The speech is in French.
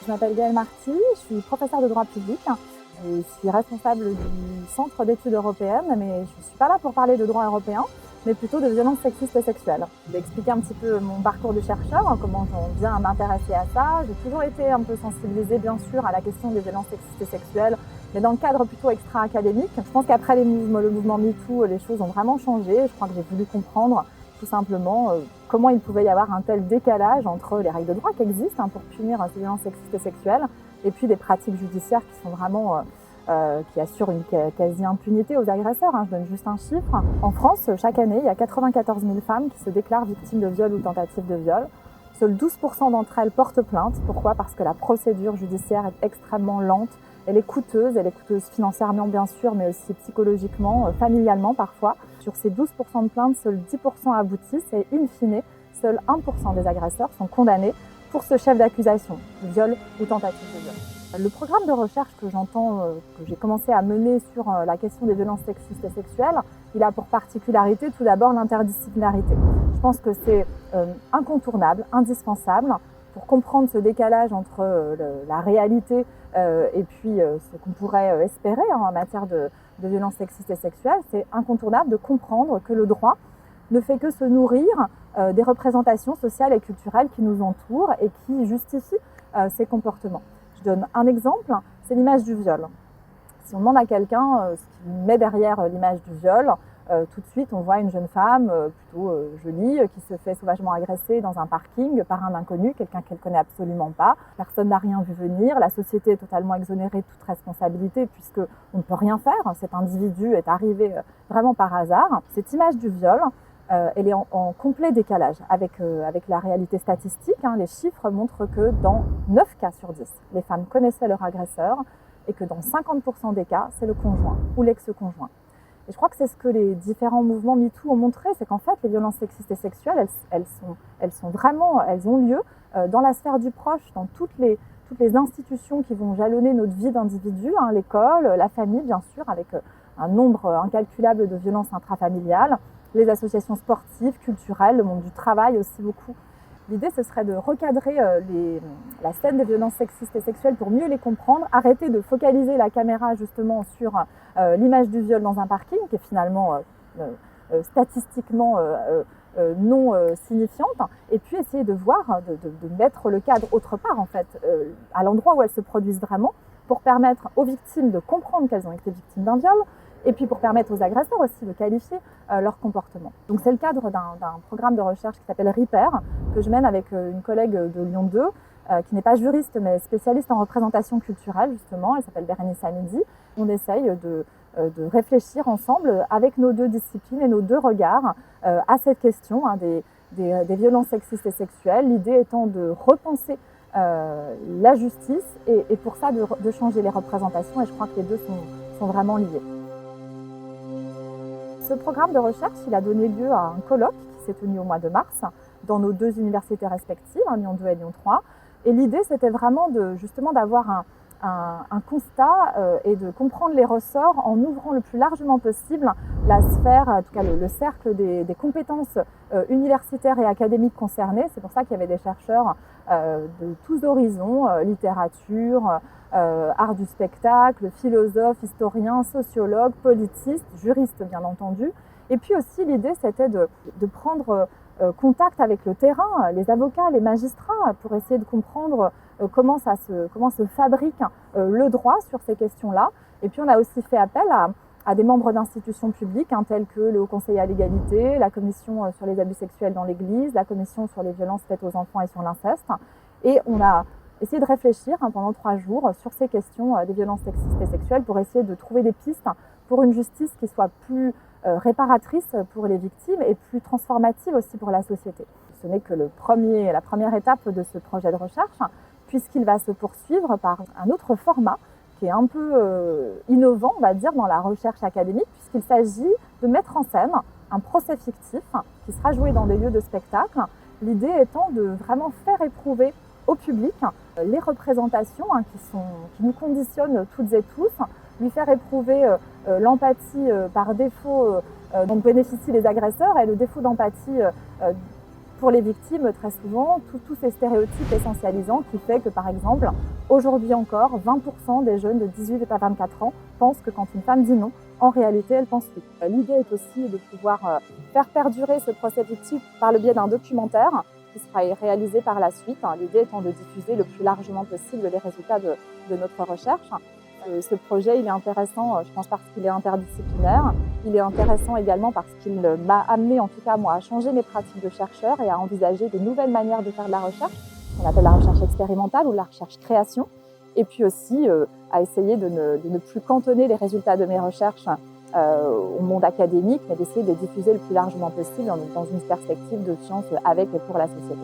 Je m'appelle Gaëlle Marty, je suis professeure de droit public. Je suis responsable du Centre d'études européennes, mais je ne suis pas là pour parler de droit européen, mais plutôt de violences sexistes et sexuelles. Je vais expliquer un petit peu mon parcours de chercheur, comment j'en viens à m'intéresser à ça. J'ai toujours été un peu sensibilisée, bien sûr, à la question des violences sexistes et sexuelles, mais dans le cadre plutôt extra-académique. Je pense qu'après le mouvement MeToo, les choses ont vraiment changé. Je crois que j'ai voulu comprendre tout simplement comment il pouvait y avoir un tel décalage entre les règles de droit qui existent pour punir ces violences sexistes et sexuelles et puis des pratiques judiciaires qui sont vraiment qui assurent une quasi-impunité aux agresseurs. Je donne juste un chiffre. En France, chaque année, il y a 94 000 femmes qui se déclarent victimes de viol ou tentatives de viol. Seuls 12% d'entre elles portent plainte. Pourquoi ? Parce que la procédure judiciaire est extrêmement lente. Elle est coûteuse financièrement bien sûr, mais aussi psychologiquement, familialement parfois. Sur ces 12% de plaintes, seuls 10% aboutissent et in fine, seuls 1% des agresseurs sont condamnés pour ce chef d'accusation, viol ou tentative de viol. Le programme de recherche que j'ai commencé à mener sur la question des violences sexistes et sexuelles, il a pour particularité tout d'abord l'interdisciplinarité. Je pense que c'est incontournable, indispensable pour comprendre ce décalage entre la réalité et puis ce qu'on pourrait espérer en matière de violences sexistes et sexuelles. C'est incontournable de comprendre que le droit ne fait que se nourrir des représentations sociales et culturelles qui nous entourent et qui justifient ces comportements. Je donne un exemple, c'est l'image du viol. Si on demande à quelqu'un ce qu'il met derrière l'image du viol, tout de suite on voit une jeune femme plutôt jolie qui se fait sauvagement agresser dans un parking par un inconnu, quelqu'un qu'elle connaît absolument pas. Personne n'a rien vu venir, la société est totalement exonérée de toute responsabilité puisque on ne peut rien faire. Cet individu est arrivé vraiment par hasard. Cette image du viol, elle est en complet décalage avec la réalité statistique. Les chiffres montrent que dans 9 cas sur 10, les femmes connaissaient leur agresseur et que dans 50% des cas, c'est le conjoint ou l'ex-conjoint. Et je crois que c'est ce que les différents mouvements MeToo ont montré, c'est qu'en fait, les violences sexistes et sexuelles, elles ont lieu dans la sphère du proche, dans toutes les institutions qui vont jalonner notre vie d'individu, l'école, la famille, bien sûr, avec un nombre incalculable de violences intrafamiliales, les associations sportives, culturelles, le monde du travail aussi beaucoup. L'idée, ce serait de recadrer la scène des violences sexistes et sexuelles pour mieux les comprendre, arrêter de focaliser la caméra justement sur l'image du viol dans un parking, qui est finalement statistiquement non signifiante, et puis essayer de voir, de mettre le cadre autre part, en fait, à l'endroit où elles se produisent vraiment, pour permettre aux victimes de comprendre qu'elles ont été victimes d'un viol, et puis pour permettre aux agresseurs aussi de qualifier leur comportement. Donc c'est le cadre d'un programme de recherche qui s'appelle REPAIR, que je mène avec une collègue de Lyon 2, qui n'est pas juriste mais spécialiste en représentation culturelle justement, elle s'appelle Bérénice Hamidi. On essaye de réfléchir ensemble avec nos deux disciplines et nos deux regards à cette question des violences sexistes et sexuelles, l'idée étant de repenser la justice et pour ça de changer les représentations, et je crois que les deux sont vraiment liés. Ce programme de recherche, il a donné lieu à un colloque qui s'est tenu au mois de mars dans nos deux universités respectives, Lyon 2 et Lyon 3. Et l'idée, c'était vraiment justement d'avoir un constat et de comprendre les ressorts en ouvrant le plus largement possible la sphère, en tout cas le cercle des compétences universitaires et académiques concernées. C'est pour ça qu'il y avait des chercheurs de tous horizons, littérature, art du spectacle, philosophes, historiens, sociologues, politistes, juristes bien entendu. Et puis aussi l'idée c'était de prendre contact avec le terrain, les avocats, les magistrats, pour essayer de comprendre comment se fabrique le droit sur ces questions-là. Et puis on a aussi fait appel à des membres d'institutions publiques tels que le Haut Conseil à l'égalité, la Commission sur les abus sexuels dans l'Église, la Commission sur les violences faites aux enfants et sur l'inceste. Et on a essayé de réfléchir pendant 3 jours sur ces questions des violences sexistes et sexuelles pour essayer de trouver des pistes pour une justice qui soit plus réparatrice pour les victimes et plus transformative aussi pour la société. Ce n'est que la première étape de ce projet de recherche, puisqu'il va se poursuivre par un autre format qui est un peu innovant, on va dire, dans la recherche académique, puisqu'il s'agit de mettre en scène un procès fictif qui sera joué dans des lieux de spectacle. L'idée étant de vraiment faire éprouver au public les représentations qui nous conditionnent toutes et tous, lui faire éprouver l'empathie par défaut dont bénéficient les agresseurs et le défaut d'empathie pour les victimes très souvent, tous ces stéréotypes essentialisants qui fait que par exemple Aujourd'hui encore, 20% des jeunes de 18 à 24 ans pensent que quand une femme dit non, en réalité, elle pense oui. L'idée est aussi de pouvoir faire perdurer ce procès fictif par le biais d'un documentaire qui sera réalisé par la suite. L'idée étant de diffuser le plus largement possible les résultats de notre recherche. Ce projet, il est intéressant, je pense, parce qu'il est interdisciplinaire. Il est intéressant également parce qu'il m'a amené, en tout cas moi, à changer mes pratiques de chercheur et à envisager de nouvelles manières de faire de la recherche, qu'on appelle la recherche expérimentale ou la recherche création. Et puis aussi à essayer de ne plus cantonner les résultats de mes recherches au monde académique, mais d'essayer de les diffuser le plus largement possible dans une perspective de science avec et pour la société.